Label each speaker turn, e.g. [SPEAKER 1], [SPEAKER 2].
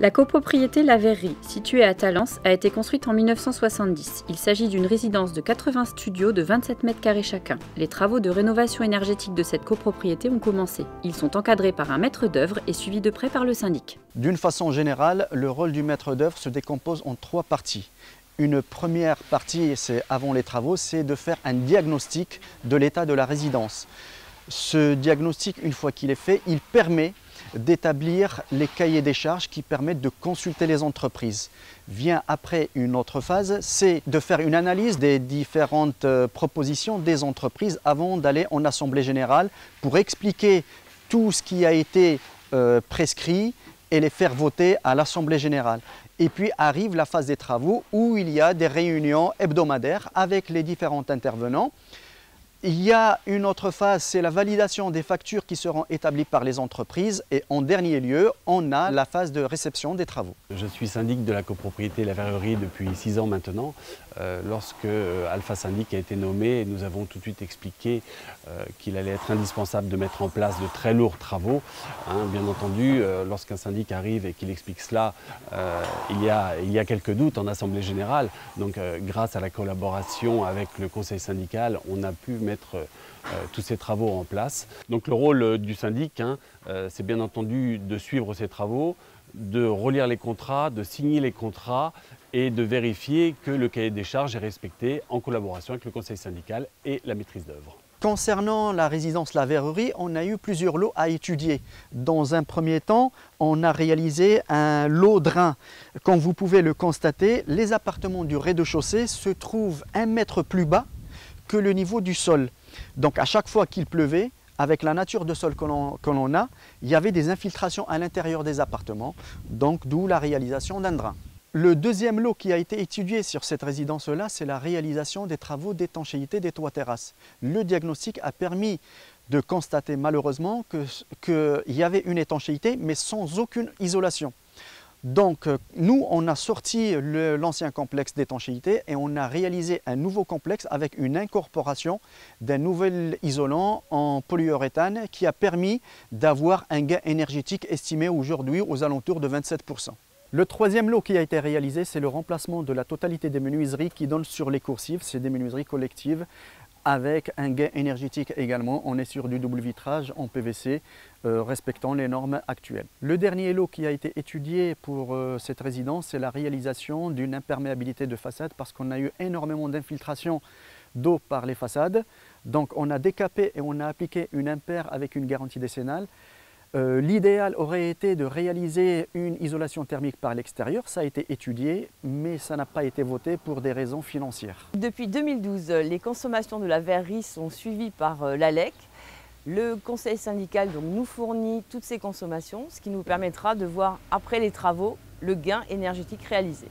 [SPEAKER 1] La copropriété La Verrerie, située à Talence, a été construite en 1970. Il s'agit d'une résidence de 80 studios de 27 mètres carrés chacun. Les travaux de rénovation énergétique de cette copropriété ont commencé. Ils sont encadrés par un maître d'œuvre et suivis de près par le syndic.
[SPEAKER 2] D'une façon générale, le rôle du maître d'œuvre se décompose en 3 parties. Une première partie, c'est avant les travaux, c'est de faire un diagnostic de l'état de la résidence. Ce diagnostic, une fois qu'il est fait, il permet d'établir les cahiers des charges qui permettent de consulter les entreprises. Vient après une autre phase, c'est de faire une analyse des différentes propositions des entreprises avant d'aller en assemblée générale pour expliquer tout ce qui a été prescrit et les faire voter à l'assemblée générale. Et puis arrive la phase des travaux où il y a des réunions hebdomadaires avec les différents intervenants. Il y a une autre phase, c'est la validation des factures qui seront établies par les entreprises. Et en dernier lieu, on a la phase de réception des travaux.
[SPEAKER 3] Je suis syndic de la copropriété La Verrerie depuis 6 ans maintenant. Lorsque Alpha Syndic a été nommé, nous avons tout de suite expliqué qu'il allait être indispensable de mettre en place de très lourds travaux. Bien entendu, lorsqu'un syndic arrive et qu'il explique cela, il y a quelques doutes en assemblée générale. Donc grâce à la collaboration avec le conseil syndical, on a pu mettre tous ces travaux en place. Donc le rôle du syndic, c'est bien entendu de suivre ces travaux, de relire les contrats, de signer les contrats et de vérifier que le cahier des charges est respecté en collaboration avec le conseil syndical et la maîtrise d'œuvre.
[SPEAKER 2] Concernant la résidence La Verrerie, on a eu plusieurs lots à étudier. Dans un premier temps, on a réalisé un lot drain. Comme vous pouvez le constater, les appartements du rez-de-chaussée se trouvent 1 mètre plus bas que le niveau du sol. Donc à chaque fois qu'il pleuvait, avec la nature de sol que l'on a, il y avait des infiltrations à l'intérieur des appartements, donc d'où la réalisation d'un drain. Le deuxième lot qui a été étudié sur cette résidence-là, c'est la réalisation des travaux d'étanchéité des toits terrasses. Le diagnostic a permis de constater malheureusement qu'il y avait une étanchéité, mais sans aucune isolation. Donc nous, on a sorti l'ancien complexe d'étanchéité et on a réalisé un nouveau complexe avec une incorporation d'un nouvel isolant en polyuréthane qui a permis d'avoir un gain énergétique estimé aujourd'hui aux alentours de 27%. Le troisième lot qui a été réalisé, c'est le remplacement de la totalité des menuiseries qui donnent sur les coursives. C'est des menuiseries collectives avec un gain énergétique également. On est sur du double vitrage en PVC respectant les normes actuelles. Le dernier lot qui a été étudié pour cette résidence, c'est la réalisation d'une imperméabilité de façade parce qu'on a eu énormément d'infiltration d'eau par les façades. Donc on a décapé et on a appliqué une impaire avec une garantie décennale. L'idéal aurait été de réaliser une isolation thermique par l'extérieur, ça a été étudié, mais ça n'a pas été voté pour des raisons financières.
[SPEAKER 4] Depuis 2012, les consommations de la verrerie sont suivies par l'ALEC. Le conseil syndical donc, nous fournit toutes ces consommations, ce qui nous permettra de voir après les travaux le gain énergétique réalisé.